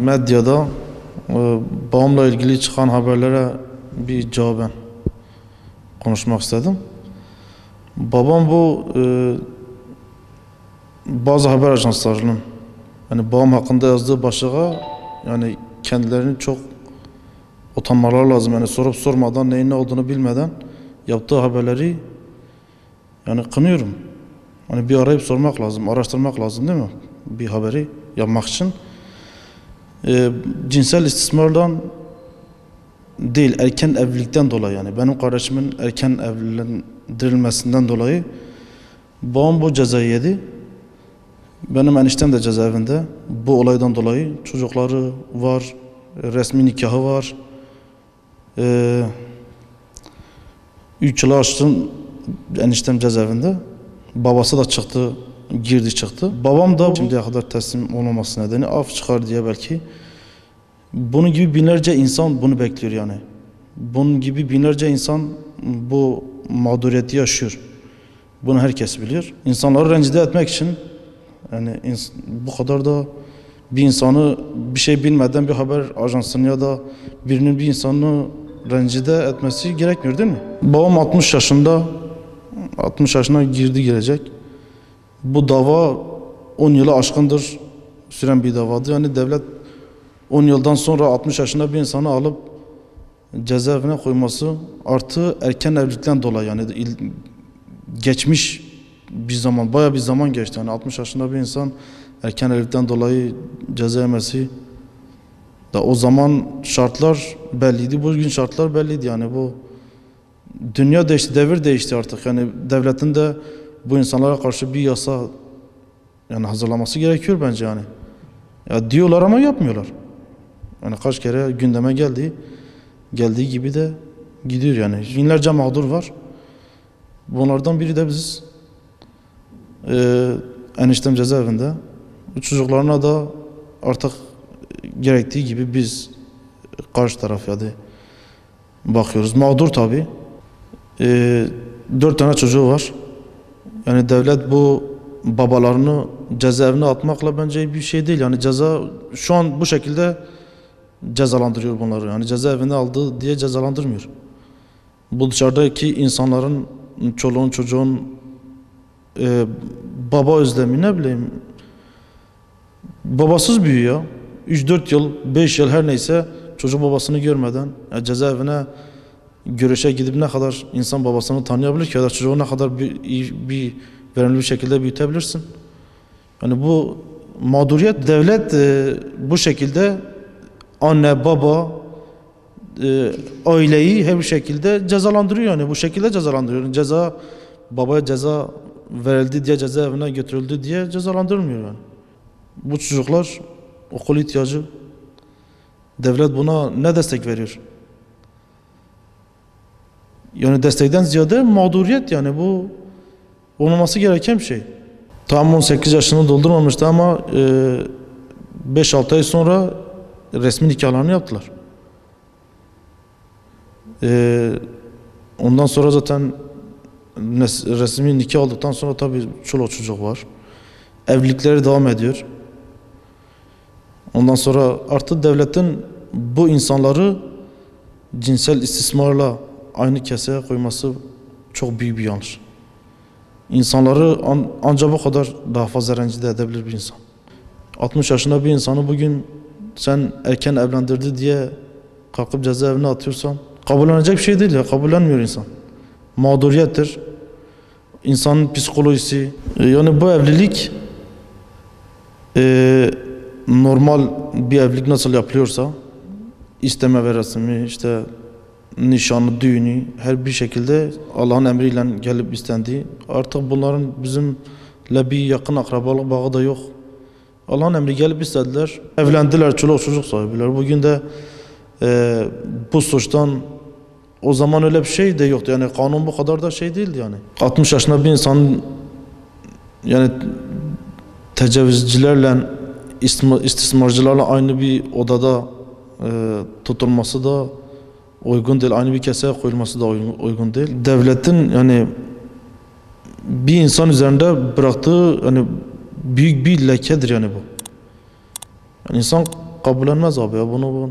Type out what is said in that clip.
Medyada babamla ilgili çıkan haberlere bir cevaben konuşmak istedim. Babam bu bazı haber ajanslarının yani babam hakkında yazdığı başlığa yani kendilerini çok utanmaları lazım. Yani sorup sormadan neyin ne olduğunu bilmeden yaptığı haberleri yani kınıyorum. Hani bir arayıp sormak lazım, araştırmak lazım değil mi? Bir haberi yapmak için. Cinsel istismardan değil, erken evlilikten dolayı yani benim kardeşimin erken evlendirilmesinden dolayı babam bu cezayı yedi. Benim eniştem de cezaevinde. Bu olaydan dolayı çocukları var, resmi nikahı var. 3 yılı aşkın eniştem cezaevinde. Babası da çıktı, girdi çıktı. Babam da şimdiye kadar teslim olmaması nedeni af çıkar diye belki. Bunun gibi binlerce insan bunu bekliyor yani. Bunun gibi binlerce insan bu mağduriyeti yaşıyor. Bunu herkes biliyor. İnsanları rencide etmek için yani bu kadar da bir insanı bir şey bilmeden bir haber ajansını ya da birinin bir insanı rencide etmesi gerekmiyor değil mi? Babam 60 yaşında, 60 yaşına gelecek. Bu dava 10 yılı aşkındır süren bir davadır. Yani devlet 10 yıldan sonra 60 yaşında bir insanı alıp cezaevine koyması artı erken evlilikten dolayı yani geçmiş bir zaman, bayağı bir zaman geçti. Yani 60 yaşında bir insan erken evlilikten dolayı ceza yemesi da o zaman şartlar belliydi. Bugün şartlar belliydi yani bu dünya değişti, devir değişti artık. Yani devletin de bu insanlara karşı bir yasa yani hazırlaması gerekiyor bence yani. Ya diyorlar ama yapmıyorlar. Yani kaç kere gündeme geldiği gibi de gidiyor yani. Binlerce mağdur var. Bunlardan biri de biziz. Eniştem cezaevinde. Çocuklarına da artık gerektiği gibi biz karşı taraf yani bakıyoruz. Mağdur tabii. 4 tane çocuğu var. Yani devlet bu babalarını cezaevine atmakla bence bir şey değil. Yani ceza şu an bu şekilde cezalandırıyor bunları. Yani cezaevine aldı diye cezalandırmıyor. Bu dışarıdaki insanların, çoluğun çocuğun baba özlemi ne bileyim babasız büyüyor. 3-4 yıl, 5 yıl her neyse çocuk babasını görmeden yani cezaevine görüşe gidip ne kadar insan babasını tanıyabilir ki ya da çocuğu ne kadar bir verimli bir şekilde büyütebilirsin. Yani bu mağduriyet devlet bu şekilde anne baba aileyi her bir şekilde cezalandırıyor yani bu şekilde cezalandırıyor. Yani ceza babaya ceza verildi diye cezaevine götürüldü diye cezalandırılmıyor yani. Bu çocuklar okul ihtiyacı. Devlet buna ne destek veriyor? Yani destekten ziyade mağduriyet yani bu olmaması gereken bir şey. Tam 18 yaşını doldurmamıştı ama 5-6 ay sonra resmi nikahlarını yaptılar. Ondan sonra zaten resmi nikah aldıktan sonra tabii çoluk çocuk var. Evlilikleri devam ediyor. Ondan sonra artık devletin bu insanları cinsel istismarla aynı keseye koyması çok büyük bir yanlış. İnsanları ancak bu kadar daha fazla rencide edebilir bir insan. 60 yaşında bir insanı bugün sen erken evlendirdi diye kalkıp cezaevine atıyorsan kabullenecek bir şey değil ya, kabullenmiyor insan. Mağduriyettir. İnsanın psikolojisi. Yani bu evlilik normal bir evlilik nasıl yapılıyorsa isteme ve resmi, işte nişanı, düğünü her bir şekilde Allah'ın emriyle gelip istendiği. Artık bunların bizimle bir yakın akrabalık bağı da yok. Allah'ın emri gelip istediler. Evlendiler, çoluk çocuk sahibiler. Bugün de bu suçtan o zaman öyle bir şey de yoktu. Yani kanun bu kadar da şey değildi yani. 60 yaşında bir insanın yani tecavüzcülerle istismarcılarla aynı bir odada tutulması da uygun değil. Aynı bir keseye koyulması da uygun değil. Devletin yani bir insan üzerinde bıraktığı hani büyük bir lekedir yani bu. Yani insan kabullenmez abi ya bunu.